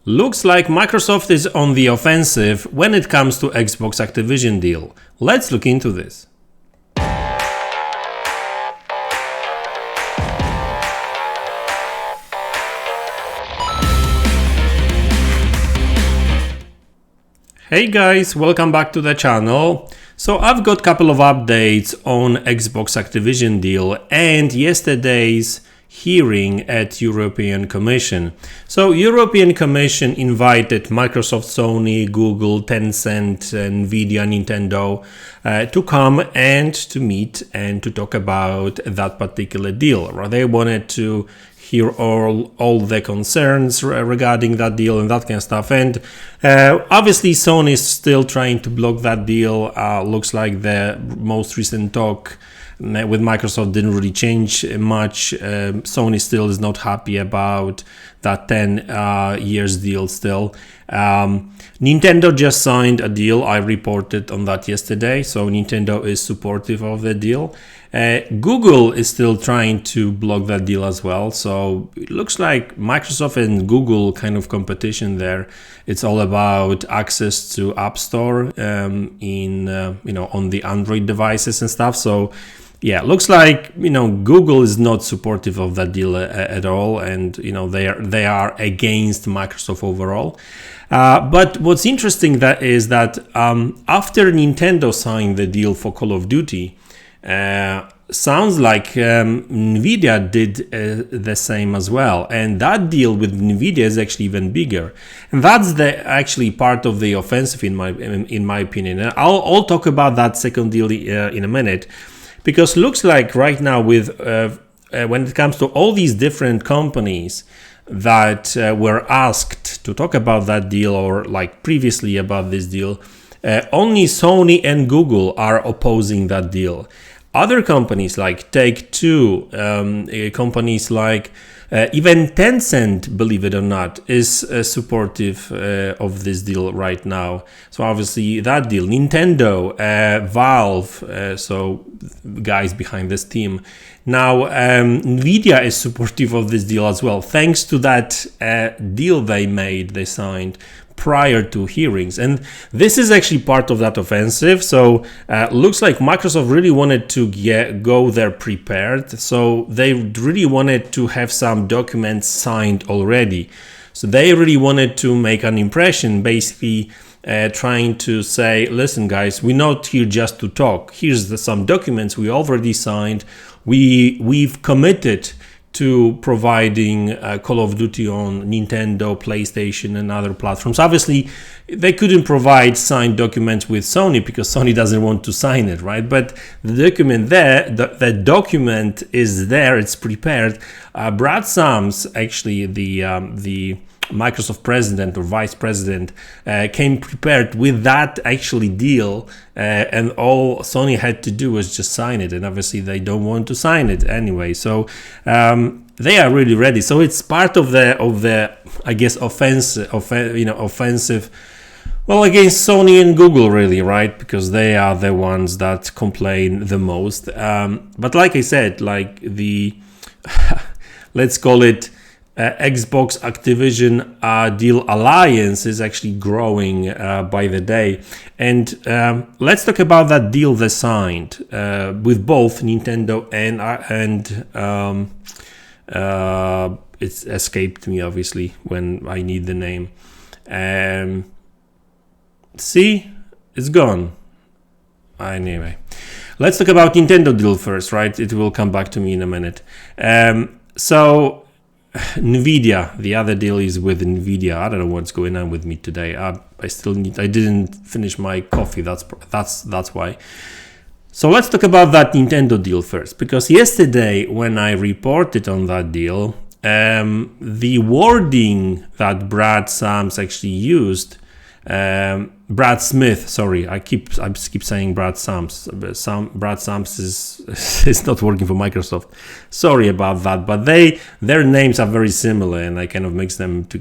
Looks like Microsoft is on the offensive when it comes to Xbox Activision deal. Let's look into this. Hey guys, welcome back to the channel. So I've got a couple of updates on Xbox Activision deal and yesterday's hearing at European Commission. So European Commission invited Microsoft, Sony, Google, Tencent, Nvidia, Nintendo to come and to meet and to talk about that particular deal. They wanted to hear all the concerns regarding that deal and that kind of stuff. And obviously Sony is still trying to block that deal. Looks like the most recent talk with Microsoft didn't really change much. Sony still is not happy about that 10 years deal still. Nintendo just signed a deal. I reported on that yesterday. So Nintendo is supportive of the deal. Google is still trying to block that deal as well. So it looks like Microsoft and Google kind of competition there. It's all about access to App Store on the Android devices and stuff. So yeah, looks like Google is not supportive of that deal at all, and they are against Microsoft overall. But what's interesting is that after Nintendo signed the deal for Call of Duty, sounds like Nvidia did the same as well, and that deal with Nvidia is actually even bigger, and that's actually part of the offensive in my opinion. And I'll talk about that second deal in a minute. Because looks like right now with when it comes to all these different companies that were asked to talk about that deal or like previously about this deal, only Sony and Google are opposing that deal. Other companies like Take-Two, companies like even Tencent, believe it or not, is supportive of this deal right now. So obviously that deal, Nintendo, Valve, so guys behind this team. Now Nvidia is supportive of this deal as well, thanks to that deal they signed prior to hearings. And this is actually part of that offensive. So looks like Microsoft really wanted to go there prepared. So they really wanted to have some documents signed already. So they really wanted to make an impression, basically trying to say, listen guys, we're not here just to talk. Here's some documents we already signed. We've committed to providing Call of Duty on Nintendo, PlayStation, and other platforms. Obviously, they couldn't provide signed documents with Sony because Sony doesn't want to sign it, right? But the document there, the document is there, it's prepared. Brad Sams, actually the Microsoft president or vice president, came prepared with that actually deal, and all Sony had to do was just sign it, and obviously they don't want to sign it anyway. So they are really ready. So it's part of the I guess offensive, well, against Sony and Google, really, right? Because they are the ones that complain the most. But like I said, like the let's call it Xbox Activision deal alliance is actually growing by the day. And let's talk about that deal they signed with both Nintendo and it's escaped me obviously when I need the name. See, it's gone. Anyway, let's talk about Nintendo deal first, right? It will come back to me in a minute. So Nvidia, the other deal is with Nvidia. I don't know what's going on with me today. I didn't finish my coffee. That's why. So let's talk about that Nintendo deal first, because yesterday when I reported on that deal, the wording that Brad Sams actually used, Brad Smith, sorry, I keep saying Brad Sams. Brad Sams is not working for Microsoft. Sorry about that, but their names are very similar, and I kind of mix them to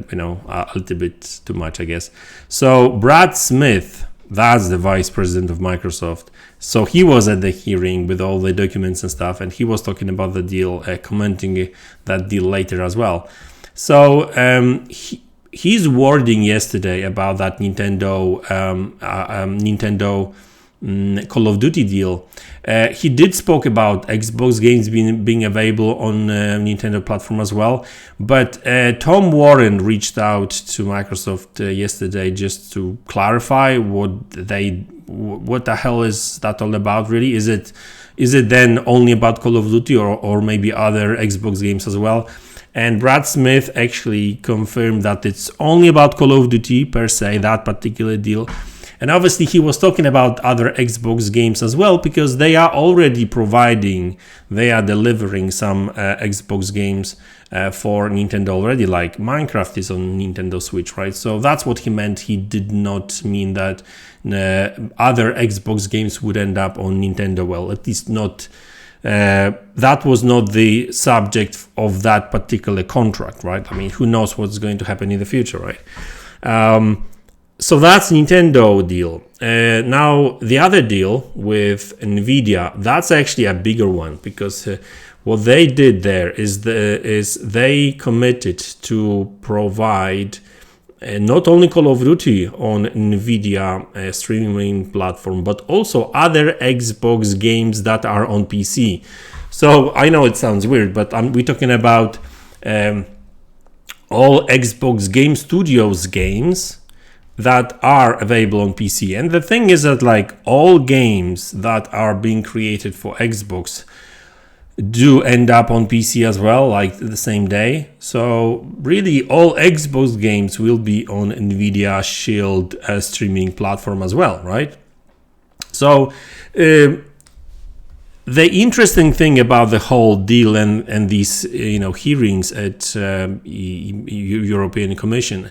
a little bit too much, I guess. So Brad Smith, that's the vice president of Microsoft. So he was at the hearing with all the documents and stuff, and he was talking about the deal, commenting that deal later as well. So his wording yesterday about that Nintendo Call of Duty deal, he did spoke about Xbox games being available on Nintendo platform as well. But Tom Warren reached out to Microsoft yesterday just to clarify what the hell is that all about, really. Is it then only about Call of Duty or maybe other Xbox games as well? And Brad Smith actually confirmed that it's only about Call of Duty per se, that particular deal. And obviously he was talking about other Xbox games as well, because they are already delivering some Xbox games for Nintendo already, like Minecraft is on Nintendo Switch, right? So that's what he meant. He did not mean that other Xbox games would end up on Nintendo. Well, at least not. That was not the subject of that particular contract, right? I mean, who knows what's going to happen in the future, right? So that's Nintendo deal. Now the other deal with Nvidia, that's actually a bigger one, because what they did there is they committed to provide not only Call of Duty on Nvidia streaming platform, but also other Xbox games that are on PC. So I know it sounds weird, but we're talking about all Xbox Game Studios games that are available on PC. And the thing is that like all games that are being created for Xbox do end up on PC as well, like the same day. So really all Xbox games will be on Nvidia Shield streaming platform as well, right? So the interesting thing about the whole deal and these hearings at European Commission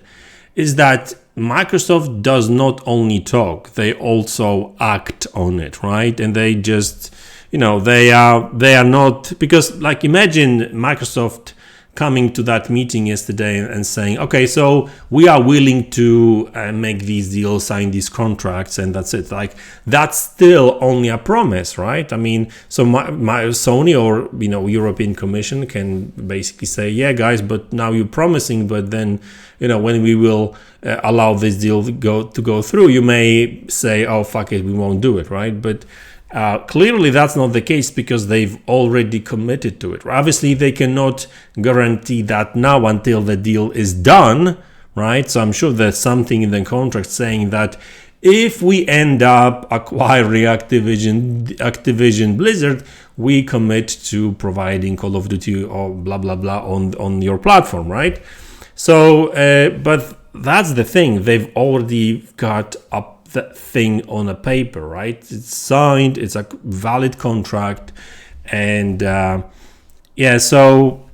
is that Microsoft does not only talk, they also act on it, right? And they just, they are not, because like imagine Microsoft coming to that meeting yesterday and saying, okay, so we are willing to make these deals, sign these contracts, and that's it. Like that's still only a promise, right? I mean, so my Sony or European Commission can basically say, yeah, guys, but now you're promising, but then when we will allow this deal to go through, you may say, oh fuck it, we won't do it, right? But clearly that's not the case, because they've already committed to it. Obviously they cannot guarantee that now until the deal is done, right? So I'm sure there's something in the contract saying that if we end up acquiring Activision Blizzard, we commit to providing Call of Duty or blah blah blah on your platform, right? So but that's the thing, they've already got that thing on a paper, right? It's signed, it's a valid contract, and so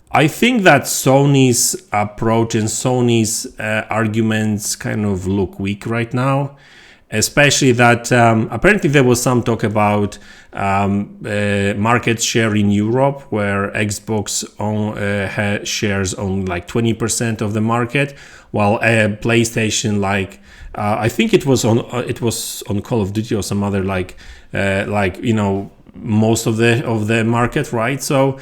I think that Sony's approach and Sony's arguments kind of look weak right now, especially that apparently there was some talk about market share in Europe, where Xbox shares on like 20% of the market, while PlayStation I think it was on Call of Duty or some other most of the market, right? So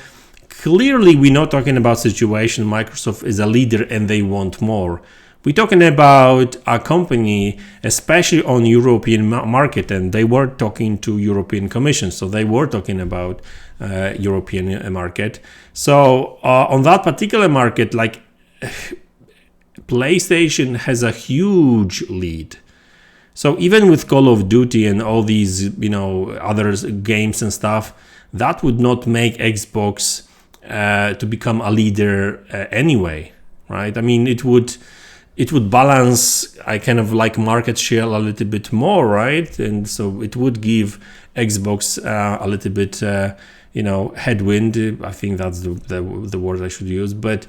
clearly we're not talking about situation Microsoft is a leader and they want more. We're talking about a company, especially on European market, and they were talking to European Commission, so they were talking about European market. So on that particular market, like PlayStation has a huge lead. So even with Call of Duty and all these, other games and stuff, that would not make Xbox to become a leader anyway, right? I mean, it would balance kind of like market share a little bit more, right? And so it would give Xbox a little bit, headwind. I think that's the word I should use, but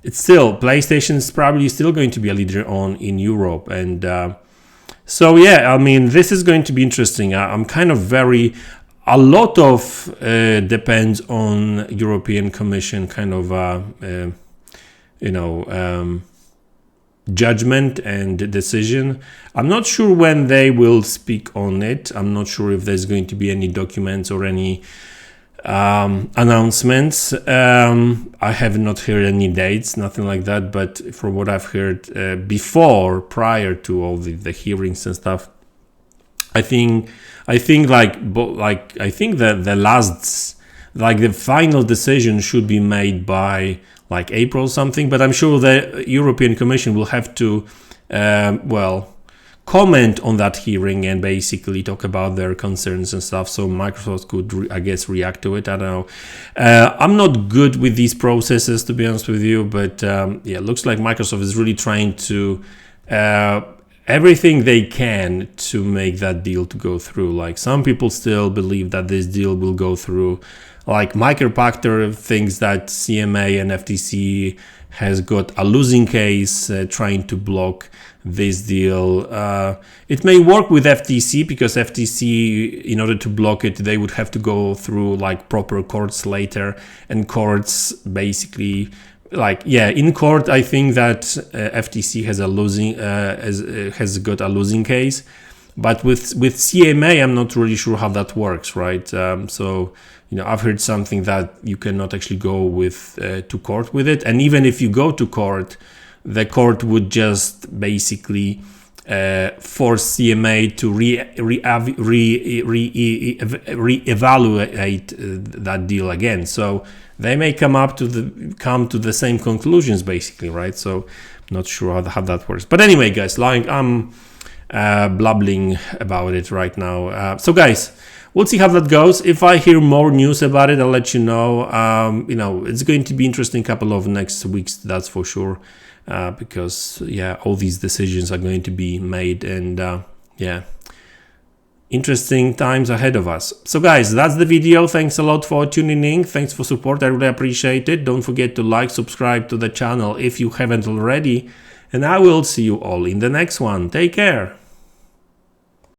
it's still, PlayStation is probably still going to be a leader in Europe. And so, yeah, I mean, this is going to be interesting. I'm kind of a lot of depends on European Commission kind of, judgment and decision. I'm not sure when they will speak on it. I'm not sure if there's going to be any documents or any announcements. I have not heard any dates, nothing like that, but from what I've heard prior to all the hearings and stuff, I think that the final decision should be made by like April something, but I'm sure the European Commission will have to comment on that hearing and basically talk about their concerns and stuff, so Microsoft could I guess react to it. I don't know. I'm not good with these processes, to be honest with you, but yeah, looks like Microsoft is really trying to everything they can to make that deal to go through. Like, some people still believe that this deal will go through. Like Micropactor thinks that CMA and FTC has got a losing case trying to block this deal. It may work with FTC because FTC, in order to block it, they would have to go through like proper courts later, and courts basically in court. I think that FTC has a losing has got a losing case, but with CMA, I'm not really sure how that works, right? So I've heard something that you cannot actually go with to court with it, and even if you go to court, the court would just basically force CMA to reevaluate that deal again. So they may come to the same conclusions, basically, right? So I'm not sure how that works. But anyway, guys, I'm blabbling about it right now. So guys, we'll see how that goes. If I hear more news about it, I'll let you know. It's going to be interesting couple of next weeks, that's for sure. Because all these decisions are going to be made, and interesting times ahead of us. So guys, that's the video. Thanks a lot for tuning in. Thanks for support. I really appreciate it. Don't forget to like, subscribe to the channel if you haven't already, and I will see you all in the next one. Take care.